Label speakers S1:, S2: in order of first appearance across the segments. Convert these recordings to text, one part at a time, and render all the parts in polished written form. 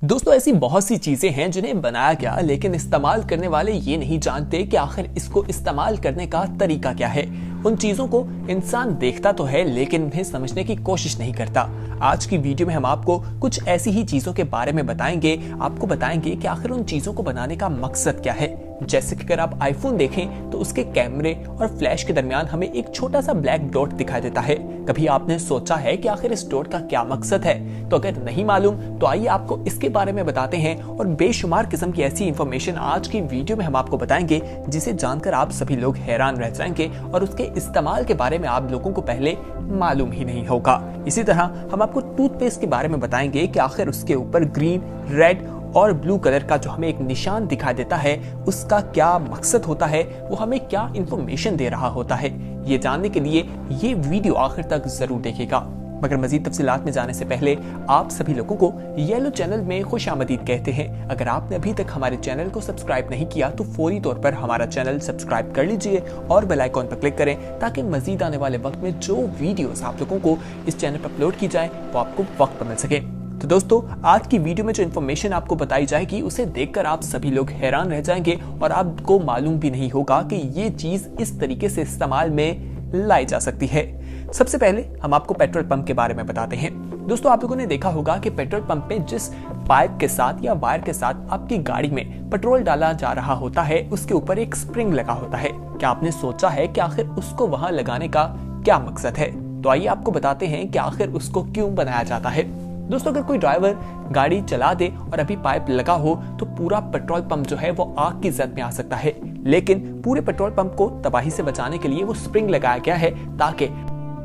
S1: दोस्तों ऐसी बहुत सी चीजें हैं जिन्हें बनाया गया लेकिन इस्तेमाल करने वाले ये नहीं जानते कि आखिर इसको इस्तेमाल करने का तरीका क्या है। उन चीजों को इंसान देखता तो है लेकिन उन्हें समझने की कोशिश नहीं करता। आज की वीडियो में हम आपको कुछ ऐसी ही चीजों के बारे में बताएंगे। आपको बताएंगे कि आखिर उन चीजों को बनाने का मकसद क्या है। जैसे कि अगर आप आईफोन देखें तो उसके कैमरे और फ्लैश के दरमियान हमें एक छोटा सा ब्लैक डॉट दिखाई देता है। कभी आपने सोचा है कि आखिर इस डॉट का क्या मकसद है? तो अगर नहीं मालूम तो आइए आपको इसके बारे में बताते हैं और बेशुमार किस्म की ऐसी इंफॉर्मेशन आज की वीडियो में हम आपको बताएंगे जिसे जानकर आप सभी लोग हैरान रह जाएंगे और उसके इस्तेमाल के बारे में आप लोगों को पहले मालूम ही नहीं होगा। इसी तरह हम आपको टूथपेस्ट के बारे में बताएंगे कि आखिर उसके ऊपर ग्रीन, रेड और ब्लू कलर का जो हमें एक निशान दिखाई देता है उसका क्या मकसद होता है, वो हमें क्या इंफॉर्मेशन दे रहा होता है। ये जानने के लिए ये वीडियो आखिर तक जरूर देखेगा। मगर मजीद तफसीलात में जाने से पहले आप सभी लोगों को येलो चैनल में खुशामदीद कहते हैं। अगर आपने अभी तक हमारे चैनल को सब्सक्राइब नहीं किया तो फौरी तौर पर हमारा चैनल सब्सक्राइब कर लीजिए और बेल आइकॉन पर क्लिक करें ताकि मजीद आने वाले वक्त में जो वीडियोस आप लोगों को इस चैनल पर अपलोड की जाए वो आपको वक्त पर मिल सके। तो दोस्तों आज की वीडियो में जो इन्फॉर्मेशन आपको बताई जाएगी उसे देखकर आप सभी लोग हैरान रह जाएंगे और आपको मालूम भी नहीं होगा कि ये चीज इस तरीके से इस्तेमाल में लाई जा सकती है। सबसे पहले हम आपको पेट्रोल पंप के बारे में बताते हैं। दोस्तों आप लोगों ने देखा होगा कि पेट्रोल पंप पे जिस पाइप के साथ या वायर के साथ आपकी गाड़ी में पेट्रोल डाला जा रहा होता है उसके ऊपर एक स्प्रिंग लगा होता है। क्या आपने सोचा है कि आखिर उसको वहां लगाने का क्या मकसद है? तो आइए आपको बताते हैं कि आखिर उसको क्यों बनाया जाता है। दोस्तों अगर कोई ड्राइवर गाड़ी चला दे और अभी पाइप लगा हो तो पूरा पेट्रोल पंप जो है वो आग की जद में आ सकता है, लेकिन पूरे पेट्रोल पंप को तबाही से बचाने के लिए वो स्प्रिंग लगाया गया है ताकि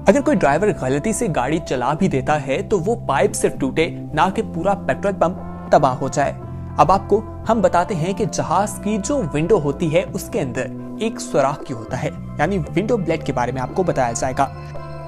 S1: अगर कोई ड्राइवर गलती से गाड़ी चला भी देता है तो वो पाइप सिर्फ टूटे, ना कि पूरा पेट्रोल पंप तबाह हो जाए। अब आपको हम बताते हैं कि जहाज की जो विंडो होती है उसके अंदर एक सुराख क्यों होता है, यानी विंडो ब्लेड के बारे में आपको बताया जाएगा।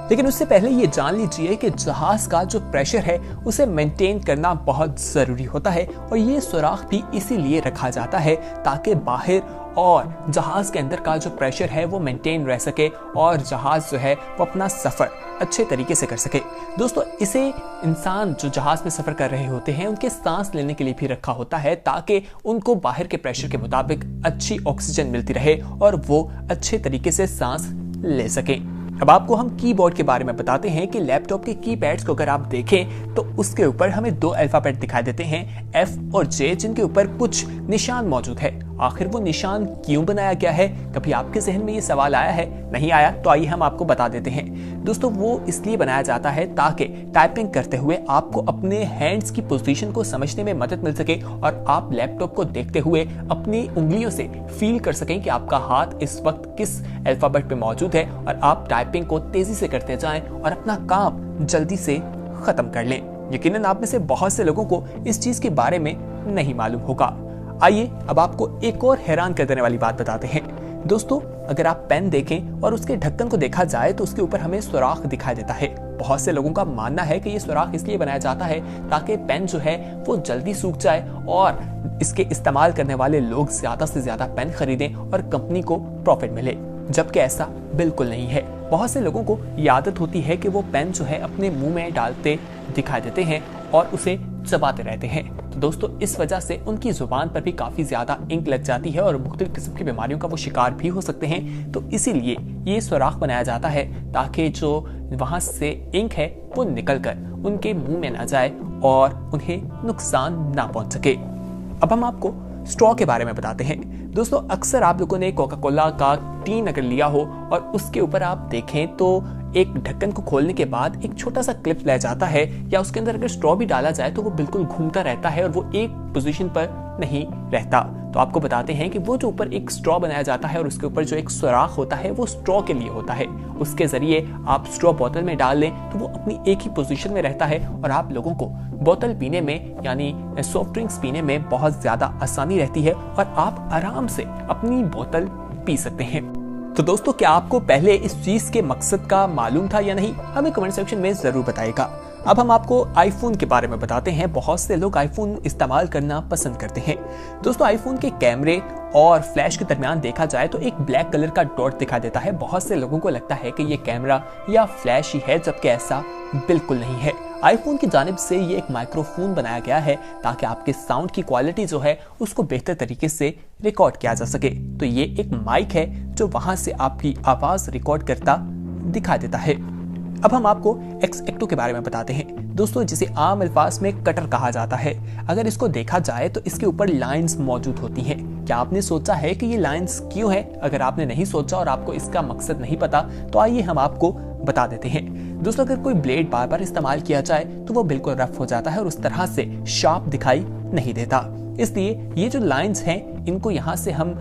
S1: लेकिन उससे पहले ये जान लीजिए कि जहाज का जो प्रेशर है उसे मेंटेन करना बहुत जरूरी होता है और ये सुराख भी इसीलिए रखा जाता है ताकि बाहर और जहाज के अंदर का जो प्रेशर है वो मेंटेन रह सके और जहाज जो है वो अपना सफर अच्छे तरीके से कर सके। दोस्तों इसे इंसान जो जहाज में सफर कर रहे होते हैं उनके सांस लेने के लिए भी रखा होता है ताकि उनको बाहर के प्रेशर के मुताबिक अच्छी ऑक्सीजन मिलती रहे और वो अच्छे तरीके से सांस ले सके। अब आपको हम कीबोर्ड के बारे में बताते हैं कि लैपटॉप के कीपैड्स को अगर आप देखें तो उसके ऊपर हमें दो अल्फाबेट दिखाई देते हैं F और J, जिनके ऊपर कुछ निशान मौजूद है। आखिर वो निशान क्यों बनाया गया है? कभी आपके जहन में ये सवाल आया है? नहीं आया तो आइए हम आपको बता देते हैं। दोस्तों वो इसलिए बनाया जाता है ताकि टाइपिंग करते हुए आपको अपने हैंड्स की पोजीशन को समझने में मदद मिल सके और आप लैपटॉप को देखते हुए अपनी उंगलियों से फील कर सकें कि आपका हाथ इस वक्त किस अल्फाबेट पे मौजूद है और आप टाइपिंग को तेजी से करते जाएं और अपना काम जल्दी से खत्म कर लें। यकीनन आप में से बहुत से लोगों को इस चीज के बारे में नहीं मालूम होगा। आइए अब आपको एक और हैरान कर देने वाली बात बताते हैं। दोस्तों अगर आप पेन देखें और उसके ढक्कन को देखा जाए तो उसके ऊपर हमें सुराख दिखाई देता है। बहुत से लोगों का मानना है कि ये सुराख इसलिए बनाया जाता है ताकि पेन जो है वो जल्दी सूख जाए और इसके इस्तेमाल करने वाले लोग ज्यादा से ज्यादा पेन खरीदें और कंपनी को प्रॉफिट मिले, जबकि ऐसा बिल्कुल नहीं है। बहुत से लोगों को ये आदत होती है कि वो पेन जो है अपने मुंह में डालते दिखाई देते हैं और उसे चबाते रहते हैं। तो दोस्तों इस वजह से उनकी जुबान पर भी काफी ज्यादा इंक लग जाती है और मुख्तलिफ किस्म की बीमारियों का वो शिकार भी हो सकते हैं। तो इसीलिए ये सुराख बनाया जाता है ताकि जो वहां से इंक है वो निकल कर उनके मुंह में ना जाए और उन्हें नुकसान ना पहुंच सके। अब हम आपको स्ट्रॉ के बारे में बताते हैं। दोस्तों अक्सर आप लोगों ने कोका कोला का टीन अगर लिया हो और उसके ऊपर आप देखें तो एक ढक्कन को खोलने के बाद एक छोटा सा क्लिप ले जाता है या उसके अंदर अगर स्ट्रॉ भी डाला जाए तो वो बिल्कुल घूमता रहता है और वो एक पोजीशन पर नहीं रहता। तो आपको बताते हैं कि वो जो ऊपर एक स्ट्रॉ बनाया जाता है और उसके ऊपर जो एक सुराख होता है वो स्ट्रॉ के लिए होता है। उसके जरिए आप स्ट्रॉ बोतल में डाल लें तो वो अपनी एक ही पोजीशन में रहता है और आप लोगों को बोतल पीने में यानी सॉफ्ट ड्रिंक्स पीने में बहुत ज्यादा आसानी रहती है और आप आराम से अपनी बोतल पी सकते हैं। तो दोस्तों क्या आपको पहले इस चीज के मकसद का मालूम था या नहीं? हमें कमेंट सेक्शन में जरूर बताइएगा। अब हम आपको आईफोन के बारे में बताते हैं। बहुत से लोग आईफोन इस्तेमाल करना पसंद करते हैं। दोस्तों आईफोन के कैमरे और फ्लैश के दरमियान देखा जाए तो एक ब्लैक कलर का डॉट दिखाई देता है। बहुत से लोगों को लगता है कि ये कैमरा या फ्लैश ही है, जबकि ऐसा बिल्कुल नहीं है। आईफोन की जानिब से ये एक माइक्रोफोन बनाया गया है ताकि आपके साउंड की क्वालिटी जो है उसको बेहतर तरीके से रिकॉर्ड किया जा सके। तो ये एक माइक है जो वहां से आपकी आवाज रिकॉर्ड करता दिखा देता है। अब हम आपको X-Acto के बारे में बताते हैं दोस्तों, जिसे आम अल्फाज में कटर कहा जाता है। अगर इसको देखा जाए तो इसके ऊपर लाइंस मौजूद होती हैं। क्या आपने सोचा है कि ये लाइंस क्यों है? अगर आपने नहीं सोचा और आपको इसका मकसद नहीं पता तो आइए हम आपको बता देते हैं। दोस्तों, अगर कोई ब्लेड बार बार इस्तेमाल किया जाए तो वो बिल्कुल रफ हो जाता है और उस तरह से शार्प दिखाई नहीं देता। इसलिए ये जो लाइंस हैं इनको यहाँ से हम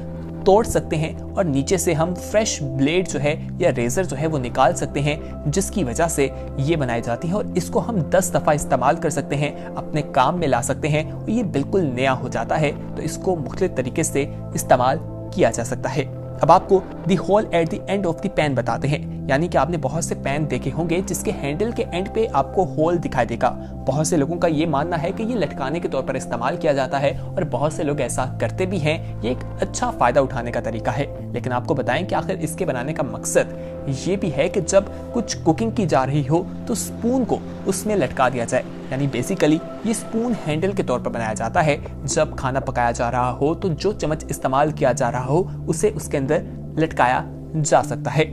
S1: तोड़ सकते हैं और नीचे से हम फ्रेश ब्लेड जो है या रेजर जो है वो निकाल सकते हैं, जिसकी वजह से ये बनाई जाती है और इसको हम 10 दफा इस्तेमाल कर सकते हैं, अपने काम में ला सकते हैं और ये बिल्कुल नया हो जाता है। तो इसको मुख्तलिफ तरीके से इस्तेमाल किया जा सकता है। अब आपको the hole at the end of the pen बताते हैं, यानी कि आपने बहुत से पेन देखे होंगे जिसके हैंडल के एंड पे आपको होल दिखाई देगा। बहुत से लोगों का ये मानना है कि ये लटकाने के तौर पर इस्तेमाल किया जाता है और बहुत से लोग ऐसा करते भी हैं। ये एक अच्छा फायदा उठाने का तरीका है, लेकिन आपको बताएं कि आखिर इसके बनाने का मकसद ये भी है कि जब कुछ कुकिंग की जा रही हो तो स्पून को उसमें लटका दिया जाए। यानी बेसिकली ये स्पून हैंडल के तौर पर बनाया जाता है। जब खाना पकाया जा रहा हो तो जो चम्मच इस्तेमाल किया जा रहा हो उसे उसके अंदर लटकाया जा सकता है।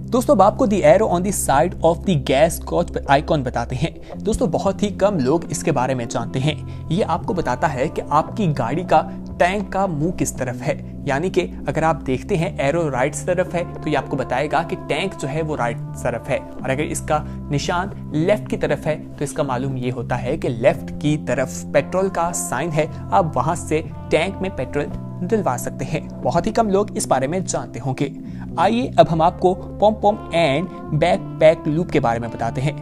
S1: दोस्तों, अब आपको the arrow on the side of the gas coach icon बताते हैं। दोस्तों, बहुत ही कम लोग इसके बारे में जानते हैं। ये आपको बताता है कि आपकी गाड़ी का टैंक का मुंह किस तरफ है। यानी कि अगर आप देखते हैं एरो राइट तरफ है तो ये आपको बताएगा कि टैंक जो है वो राइट तरफ है, और अगर इसका निशान लेफ्ट की तरफ है तो इसका मालूम ये होता है कि लेफ्ट की तरफ पेट्रोल का साइन है। आप वहां से टैंक में पेट्रोल दिलवा सकते हैं। बहुत ही कम लोग इस बारे में जानते होंगे। आइए अब हम आपको पॉम पॉम एंड बैकपैक लूप के बारे में बताते हैं।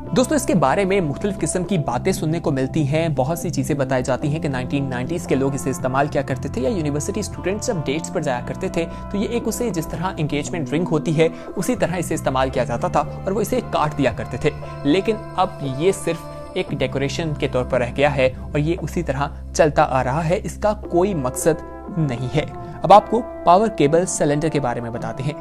S1: दोस्तों, इसके बारे में मुख्तलिफ किस्म की बातें सुनने को मिलती हैं। बहुत सी चीजें बताई जाती हैं कि 1990s के लोग इसे इस्तेमाल किया करते थे, या यूनिवर्सिटी स्टूडेंट्स जब डेट्स पर जाया करते थे तो ये एक उसे जिस तरह एंगेजमेंट रिंग होती है उसी तरह इसे इस्तेमाल किया जाता था और वो इसे काट दिया करते थे। लेकिन अब ये सिर्फ एक डेकोरेशन के तौर पर रह गया है और ये उसी तरह चलता आ रहा है। इसका कोई मकसद नहीं है। अब आपको पावर केबल सिलेंडर के बारे में बताते हैं।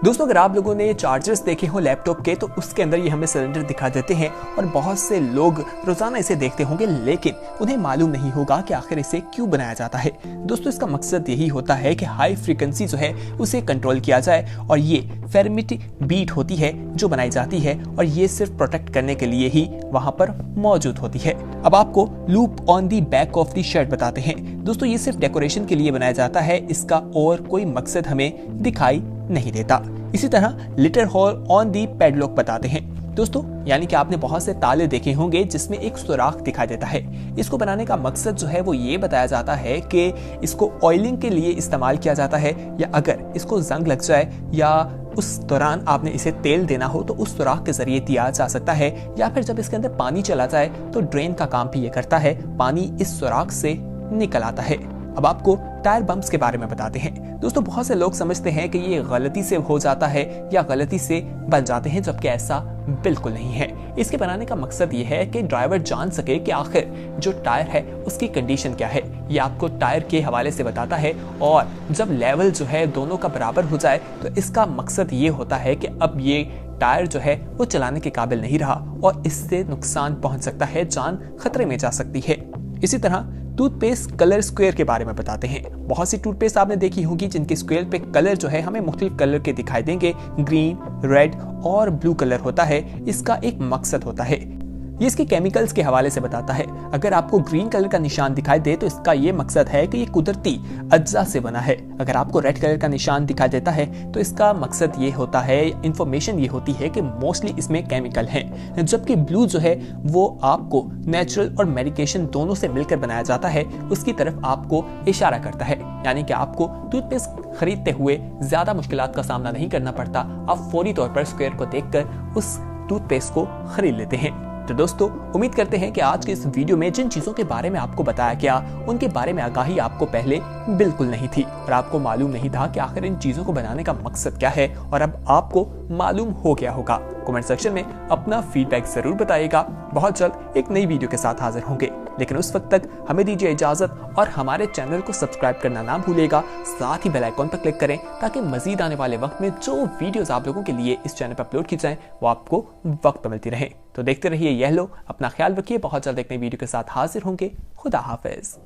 S1: दोस्तों, अगर आप लोगों ने चार्जर्स देखे हो लैपटॉप के तो उसके अंदर ये हमें सिलेंडर दिखा देते हैं और बहुत से लोग रोजाना इसे देखते होंगे, लेकिन उन्हें मालूम नहीं होगा कि आखिर इसे क्यों बनाया जाता है। दोस्तों, इसका मकसद यही होता है कि हाई फ्रीक्वेंसी जो है उसे कंट्रोल किया जाए और ये फेरमिट बीट होती है जो बनाई जाती है और ये सिर्फ प्रोटेक्ट करने के लिए ही वहां पर मौजूद होती है। अब आपको loop on the back of the shirt बताते हैं। दोस्तों, ये सिर्फ डेकोरेशन के लिए बनाया जाता है, इसका और कोई मकसद हमें दिखाई नहीं देता। इसी तरह little hole on the padlock बताते हैं। दोस्तों, यानी कि आपने बहुत से ताले देखे होंगे जिसमें एक सुराख दिखाई देता है। इसको बनाने का मकसद जो है वो ये बताया जाता है कि इसको ऑयलिंग के लिए इस्तेमाल किया जाता है, या अगर इसको जंग लग जाए या उस दौरान आपने इसे तेल देना हो तो उस सुराख के जरिए दिया जा सकता है, या फिर जब इसके अंदर पानी चला जाए तो ड्रेन का काम भी ये करता है, पानी इस सुराख से निकल आता है। अब आपको टायर बम्प्स के बारे में बताते हैं। दोस्तों, बहुत से लोग समझते हैं कि ये गलती से हो जाता है या गलती से बन जाते हैं, जबकि ऐसा बिल्कुल नहीं है। इसके बनाने का मकसद ये है कि ड्राइवर जान सके कि आखिर जो टायर है उसकी कंडीशन क्या है। ये आपको टायर के हवाले से बताता है और जब लेवल जो है दोनों का बराबर हो जाए तो इसका मकसद ये होता है कि अब ये टायर जो है वो चलाने के काबिल नहीं रहा और इससे नुकसान पहुंच सकता है, जान खतरे में जा सकती है। इसी तरह टूथपेस्ट कलर स्क्वायर के बारे में बताते हैं। बहुत सी टूथपेस्ट आपने देखी होगी जिनके स्क्वायर पे कलर जो है हमें मुख्तलिफ कलर के दिखाई देंगे, ग्रीन, रेड और ब्लू कलर होता है। इसका एक मकसद होता है, ये इसके केमिकल्स के हवाले से बताता है। अगर आपको ग्रीन कलर का निशान दिखाई दे तो इसका ये मकसद है कि ये कुदरती अज्जा से बना है। अगर आपको रेड कलर का निशान दिखाई देता है तो इसका मकसद ये होता है, इंफॉर्मेशन ये होती है कि मोस्टली इसमें केमिकल हैं। जबकि ब्लू जो है वो आपको नेचुरल और मेडिकेशन दोनों से मिलकर बनाया जाता है, उसकी तरफ आपको इशारा करता है। यानी कि आपको टूथपेस्ट खरीदते हुए ज्यादा मुश्किलात का सामना नहीं करना पड़ता, आप फौरी तौर पर स्क्वायर को देखकर उस टूथपेस्ट को खरीद लेते हैं। तो दोस्तों, उम्मीद करते हैं कि आज के इस वीडियो में जिन चीजों के बारे में आपको बताया गया उनके बारे में आगाही आपको पहले बिल्कुल नहीं थी और आपको मालूम नहीं था कि आखिर इन चीजों को बनाने का मकसद क्या है, और अब आपको मालूम हो गया होगा। कमेंट सेक्शन में अपना फीडबैक जरूर बताइएगा। बहुत जल्द एक नई वीडियो के साथ हाजिर होंगे। लेकिन उस वक्त तक हमें दीजिए इजाजत और हमारे चैनल को सब्सक्राइब करना ना भूलिएगा। साथ ही बेल आइकॉन पर क्लिक करें ताकि मजीद आने वाले वक्त में जो वीडियोस आप लोगों के लिए इस चैनल पर अपलोड की जाएं वो आपको वक्त पर मिलती रहे। तो देखते रहिए यह लो, अपना ख्याल रखिए। बहुत जल्द एक नई वीडियो के साथ हाजिर होंगे। खुदा हाफिज।